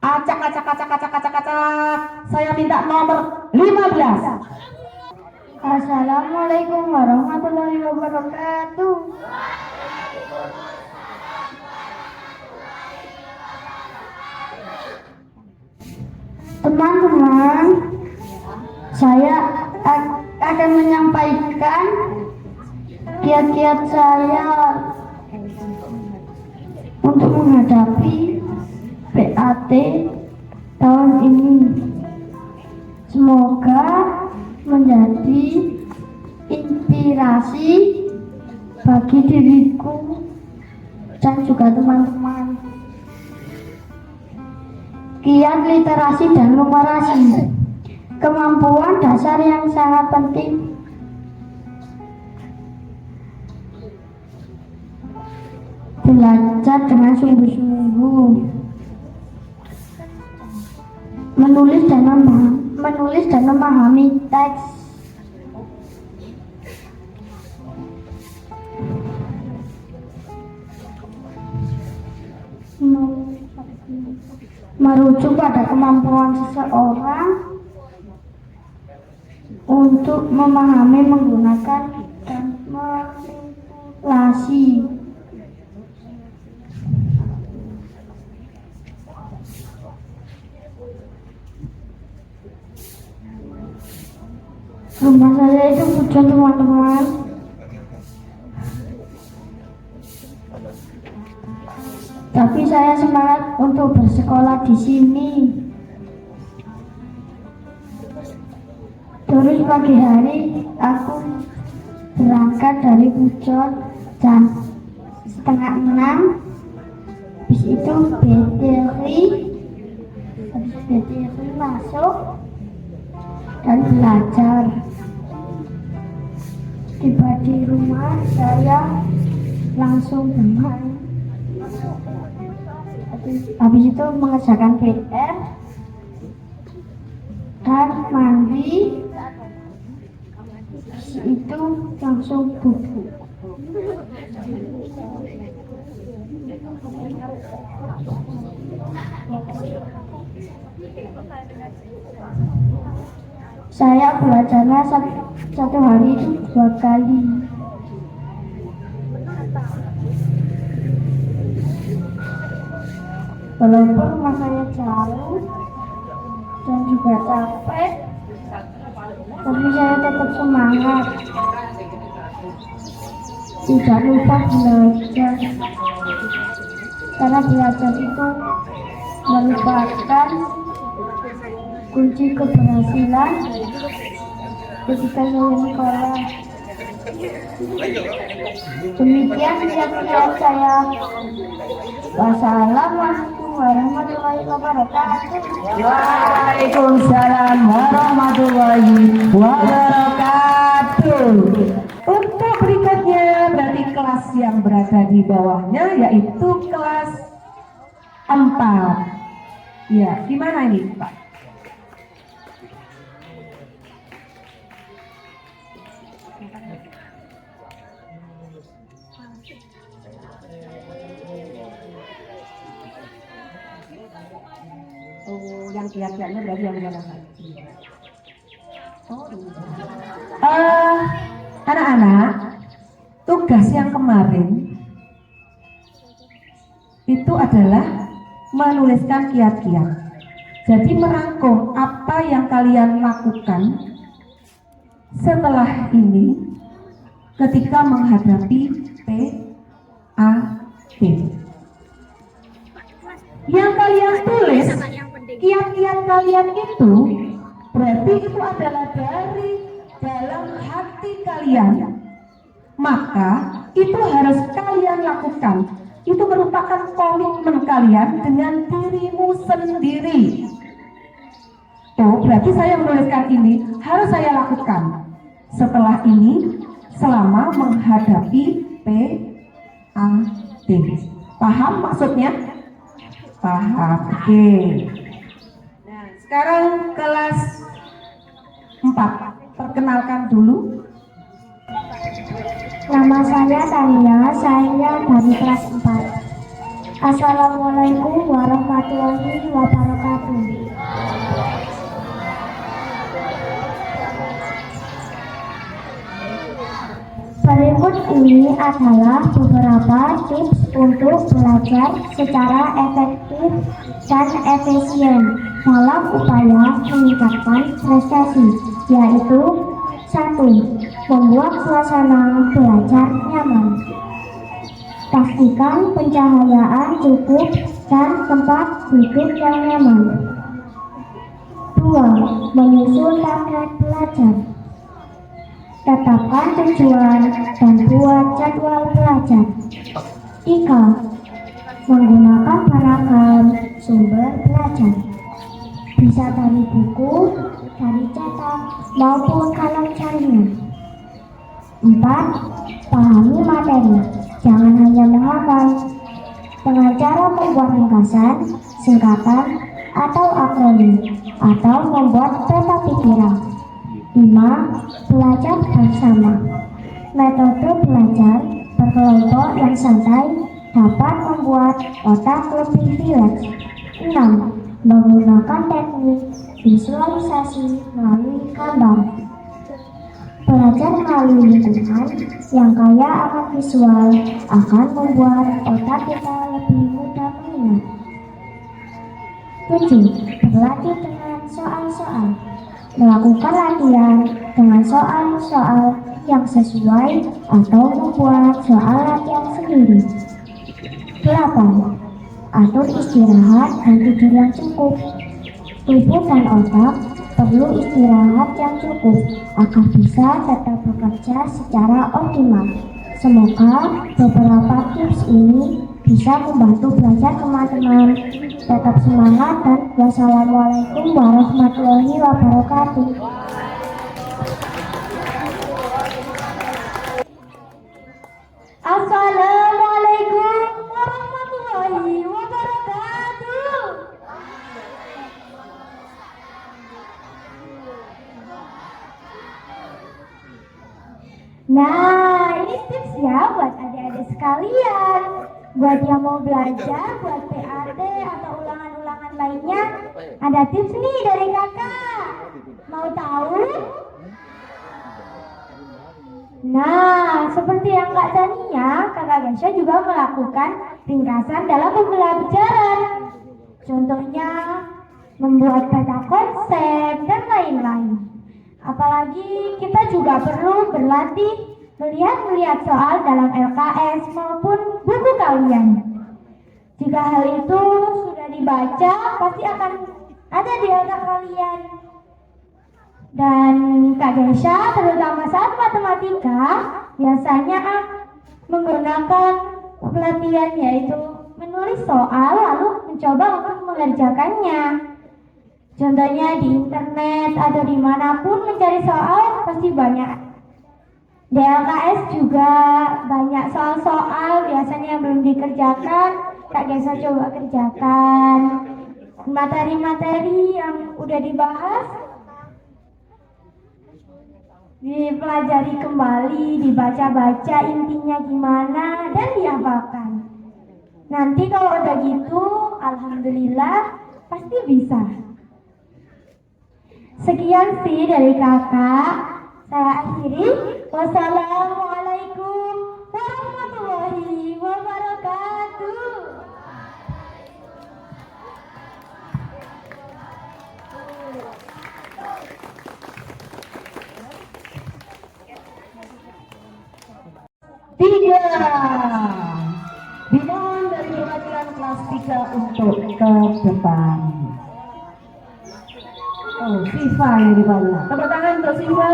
Acak, acak, acak, acak, acak, acak. Saya minta nomor 15. Assalamualaikum warahmatullahi wabarakatuh. Teman-teman, saya akan menyampaikan kiat-kiat saya untuk menghadapi PAT tahun ini. Semoga menjadi inspirasi bagi diriku dan juga teman-teman. Kiat literasi dan numerasi, kemampuan dasar yang sangat penting. Belajar dengan sungguh-sungguh, menulis dan memahami teks, merujuk pada kemampuan seseorang untuk memahami, menggunakan, dan manipulasi. Rumah saya itu hujan, teman-teman. Tapi saya semangat untuk bersekolah di sini. Terus pagi hari aku berangkat dari Pujon jam 5:30. Habis itu BTRI masuk dan belajar. Tiba di rumah saya langsung bermain. Habis itu mengerjakan PR dan mandi. Habis itu langsung bubuk. Saya belajarnya satu hari itu 2 kali. Walaupun rumah saya jauh dan juga capek, tapi saya tetap semangat. Tidak lupa belajar, karena belajar itu merupakan kunci keberhasilan ketika saya sekolah. Demikian kiat-kiat saya. Wassalamualaikum warahmatullahi wabarakatuh. Waalaikumsalam warahmatullahi wabarakatuh. Untuk berikutnya berarti kelas yang berada di bawahnya yaitu kelas 4. Ya, gimana ini Pak? Oh, yang kiat-kiatnya berarti yang mana? Anak-anak, tugas yang kemarin itu adalah menuliskan kiat-kiat. Jadi merangkum apa yang kalian lakukan setelah ini ketika menghadapi PAT. Yang kalian tulis, kiat-kiat kalian itu berarti itu adalah dari dalam hati kalian. Maka itu harus kalian lakukan. Itu merupakan komitmen kalian dengan dirimu sendiri. Tuh, berarti saya menuliskan ini harus saya lakukan setelah ini selama menghadapi PAT. Paham maksudnya? Paham. Oke. Nah, sekarang kelas 4. Perkenalkan dulu. Nama saya Tania, saya dari kelas 4. Assalamualaikum warahmatullahi wabarakatuh. Berikut ini adalah beberapa tips untuk belajar secara efektif dan efisien dalam upaya meningkatkan prestasi, yaitu 1. Membuat suasana belajar nyaman. Pastikan pencahayaan cukup dan tempat duduk yang nyaman. 2. Menyusun target belajar. Tetapkan tujuan dan buat jadwal belajar. 3. Menggunakan beragam sumber belajar. Bisa dari buku, dari cetak, maupun kalam jaringan. 4. Pahami materi. Jangan hanya menghafal. Dengan cara membuat ringkasan, singkatan, atau akronim, atau membuat peta pikiran. 5. Belajar bersama. Metode belajar berkelompok yang santai dapat membuat otak lebih rileks. 6. Menggunakan teknik visualisasi melalui gambar. Belajar melalui lingkungan yang kaya akan visual akan membuat otak kita lebih mudah mengingat. 7. Berlatih dengan soal-soal. Melakukan latihan dengan soal-soal yang sesuai atau membuat soal latihan sendiri. 8. Atur istirahat dan tidur yang cukup. Tubuh dan otak perlu istirahat yang cukup agar bisa tetap bekerja secara optimal. Semoga beberapa tips ini bisa membantu belajar teman-teman. Tetap semangat dan wassalamualaikum warahmatullahi wabarakatuh. Assalamualaikum warahmatullahi wabarakatuh. Nah, ini tips ya buat adik-adik sekalian. Buat yang mau belajar, buat PAT atau ulangan-ulangan lainnya, ada tips nih dari kakak. Mau tahu? Nah, seperti yang Kak Tania, kakak Gasha juga melakukan ringkasan dalam pembelajaran. Contohnya, membuat peta konsep dan lain-lain. Apalagi kita juga perlu berlatih melihat soal dalam LKS maupun buku kalian. Jika hal itu sudah dibaca, pasti akan ada di otak kalian. Dan Kak Gesha, terutama saat matematika, biasanya menggunakan pelatihan yaitu menulis soal lalu mencoba untuk mengerjakannya. Contohnya di internet atau dimanapun mencari soal pasti banyak. Di LKS juga banyak soal-soal biasanya yang belum dikerjakan, Kak Gesha coba kerjakan. Materi-materi yang udah dibahas dipelajari kembali, dibaca-baca intinya gimana dan dihafalkan. Nanti kalau udah gitu, alhamdulillah pasti bisa. Sekian sih dari kakak. Saya akhiri. Wassalamualaikum warahmatullahi wabarakatuh. Tiga. Dimohon dari perwakilan kelas 3 untuk ke depan. Oh, Siva yang di bawah. Tepuk tangan untuk Siva.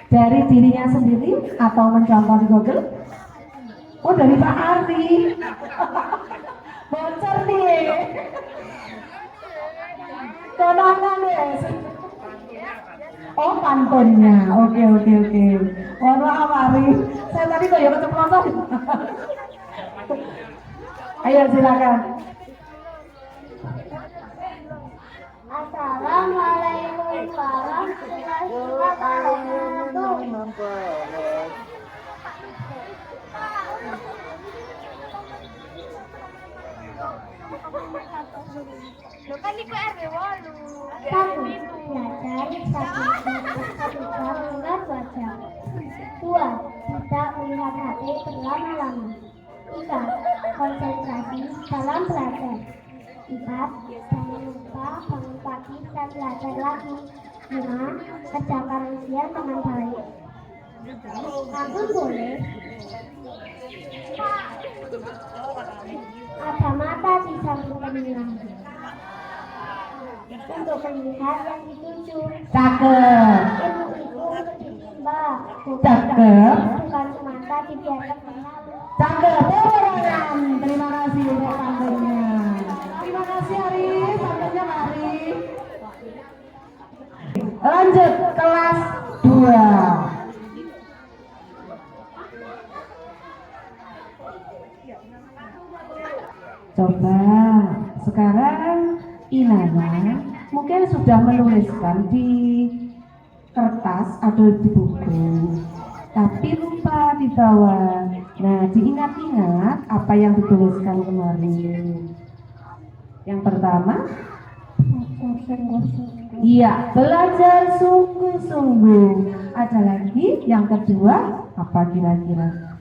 Dari dirinya sendiri atau mencontoh di Google? Oh, dari Pak Ardi. Bocor nih. Konongan ya. Oh, pantunnya. Oke. Mohon maaf Ari. Saya tadi kok ya keceplosan. Ayo silakan. Assalamualaikum Assalamualaikum warahmatullahi wabarakatuh. Satu, belajar satu jam hingga 2 jam. Dua, tidak melihat HP berlama-lama. Tiga, konsentrasi dalam belajar. Empat, jangan lupa bangun pagi dan belajar lagi. Lima, kerjakan ujian dengan baik. Namun boleh ada mata di samping telinga untuk melihat yang dituju. Cakep. Ilmu itu untuk ditimba, Cakep. bukan semata dibiarkan berlalu. Cakep. Tangan. Terima kasih untuk pantunnya. Terima kasih Arif, pantunnya Kak Arif. Lanjut kelas 2. Coba sekarang Inara mungkin sudah menuliskan di kertas atau di buku, tapi lupa di bawah. Nah, diingat-ingat apa yang dituliskan kemarin. Yang pertama, iya, belajar sungguh-sungguh. Ada lagi yang kedua, apa kira-kira?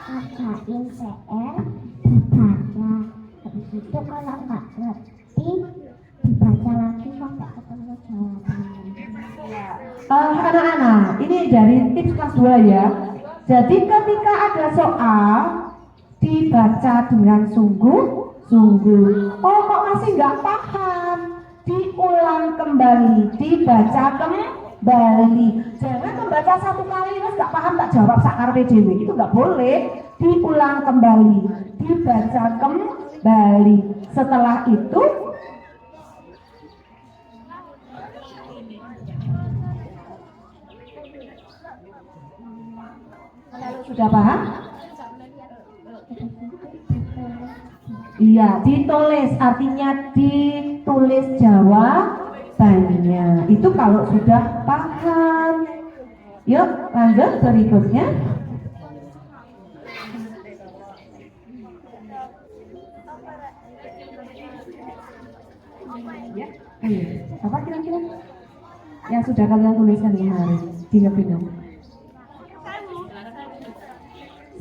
Kerjain PR, dibaca. Habis itu kalau nggak ngerti, dibaca lagi sampai ketemu jawabannya. Anak-anak, ini dari tips kelas 2 ya. Jadi ketika ada soal dibaca dengan sungguh-sungguh. Oh, kok masih nggak paham? Diulang kembali, dibaca kembali. Jangan membaca satu kali terus nggak paham tak jawab sakarpe dhewe. Itu nggak boleh. Diulang kembali, dibaca kembali. Setelah itu sudah paham? Iya, ditulis, artinya ditulis jawabannya. Itu kalau sudah paham. Yuk, lanjut berikutnya. Ya, ayo. Apa kira-kira yang sudah kalian tuliskan kemarin? Diingat-ingat.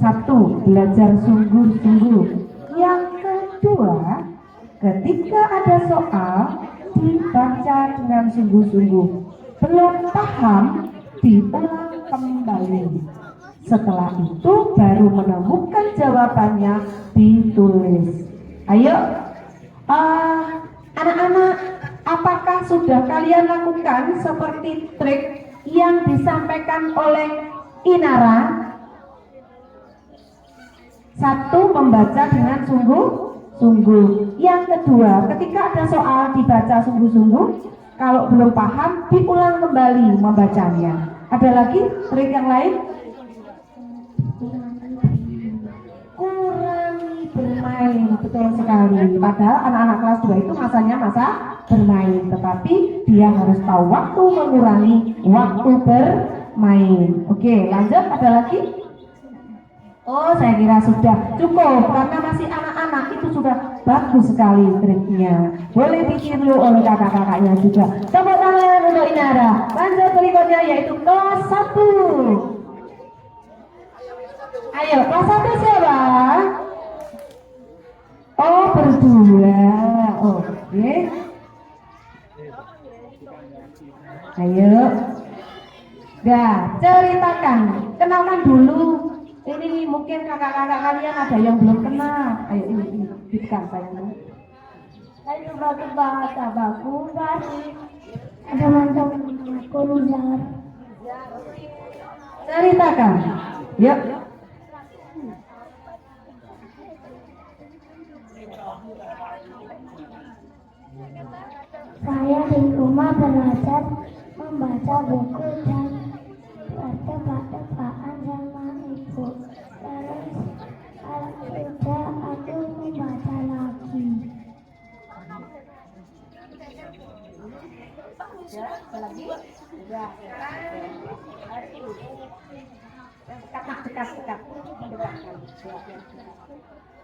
1. Belajar sungguh-sungguh. Yang kedua, ketika ada soal dibaca dengan sungguh-sungguh. Belum paham, diulang kembali. Setelah itu baru menemukan jawabannya, ditulis. Ayo, anak-anak, apakah sudah kalian lakukan seperti trik yang disampaikan oleh Inara? 1. Membaca dengan sungguh-sungguh. Yang kedua, ketika ada soal dibaca sungguh-sungguh, kalau belum paham diulang kembali membacanya. Ada lagi trik yang lain? Kurangi bermain, betul sekali. Padahal anak-anak kelas 2 itu masanya masa bermain, tetapi dia harus tahu waktu mengurangi waktu bermain. Oke, lanjut, ada lagi? Oh, saya kira sudah cukup karena masih anak-anak, itu sudah bagus sekali triknya. Boleh ditiru oleh kakak-kakaknya juga. Tepuk tangan untuk Inara. Lanjut berikutnya yaitu kelas 1. Ayo, kelas 1 siapa? Oh, berdua. Oke. Ayo. Nah, ceritakan. Kenalkan dulu. Ini mungkin kakak-kakak kalian ada yang belum kenal. Ayo ini berikan sayang. Lalu batu bahasa baku tadi. Ada mantan aku Nizar. Ceritakan. Yuk. Saya di rumah belajar membaca buku dan bertebak-tebakan sama ibu. Terus kalau sudah aku membaca lagi.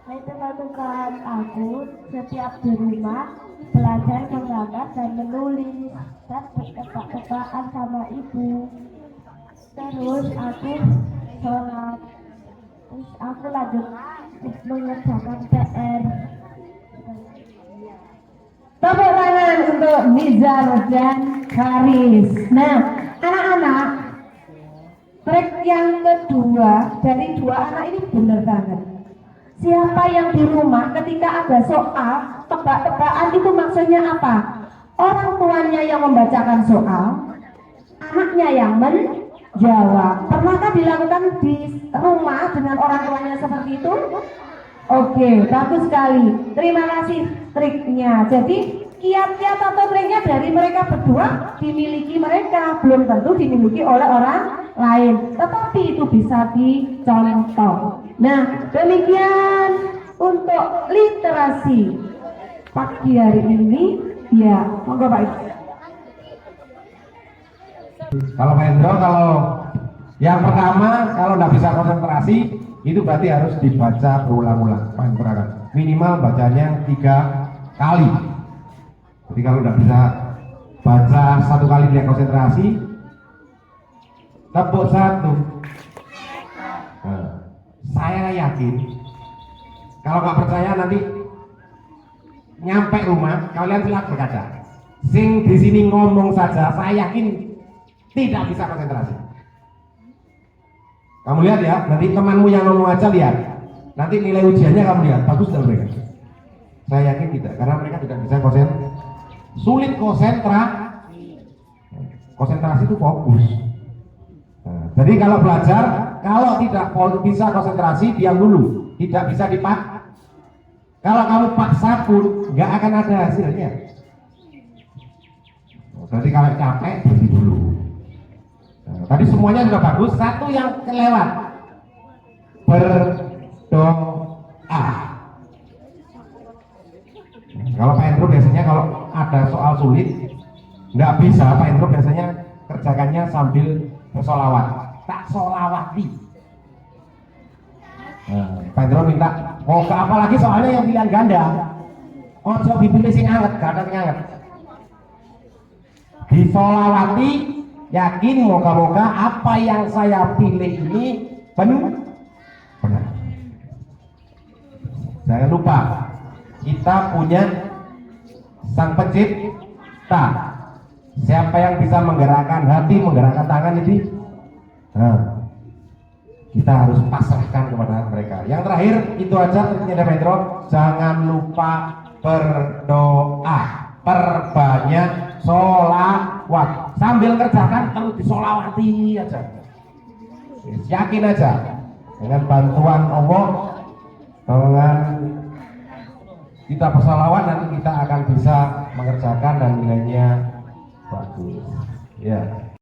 Hai teman-teman, aku setiap di rumah belajar menggambar dan menulis dan bertebak-tebakan sama ibu. Terus aku sholat, terus aku lanjut mengerjakan PR. Tepuk tangan untuk Nizar dan Haris. Nah, anak-anak, trik yang kedua dari dua anak ini benar banget. Siapa yang di rumah ketika ada soal, tebak-tebakan itu maksudnya apa? Orang tuanya yang membacakan soal, anaknya yang menjawab. Pernahkah dilakukan di rumah dengan orang tuanya seperti itu? Oke, bagus sekali. Terima kasih triknya. Jadi kiat-kiat atau triknya dari mereka berdua dimiliki mereka, belum tentu dimiliki oleh orang lain, tetapi itu bisa dicontoh. Nah, demikian untuk literasi pagi hari ini. Ya, monggo Pak. Kalau Pak Hendro, kalau yang pertama kalau nggak bisa konsentrasi itu berarti harus dibaca berulang-ulang, Pak Hendro, minimal bacanya 3 kali. Jadi kalau nggak bisa baca 1 kali dia konsentrasi, tepuk 1. Nah, saya yakin kalau nggak percaya nanti nyampe rumah kalian silakan berkaca. Sing di sini ngomong saja, saya yakin tidak bisa konsentrasi. Kamu lihat ya, nanti temanmu yang ngomong aja lihat. Nanti nilai ujiannya kamu lihat, bagus tidak mereka? Saya yakin tidak, karena mereka tidak bisa sulit konsentrasi itu fokus. Nah, jadi kalau belajar, kalau tidak bisa konsentrasi, diam dulu, tidak bisa dipak. Kalau kamu paksa pun nggak akan ada hasilnya. Berarti kalau capek berhenti dulu. Nah, tadi semuanya sudah bagus, satu yang kelewat, berdoa. Kalau Pak Hendro biasanya kalau ada soal sulit nggak bisa, Pak Hendro biasanya kerjakannya sambil bersolawat, tak solawati. Nah, Pak Hendro minta, apalagi soalnya yang pilihan ganda, ojo dipilih sing anget, gak ada yang anget. Disolawati, yakin moga-moga apa yang saya pilih ini benar. Jangan lupa kita punya Sang Pencipta. Siapa yang bisa menggerakkan hati, menggerakkan tangan ini? Nah, kita harus pasrahkan kepada mereka. Yang terakhir itu aja triknya Pedro. Jangan lupa berdoa, perbanyak sholawat. Sambil kerjakan terus disolawati aja. Yakin aja dengan bantuan Allah, dengan kita bersolawat nanti kita akan bisa mengerjakan dan nilainya bagus. Ya.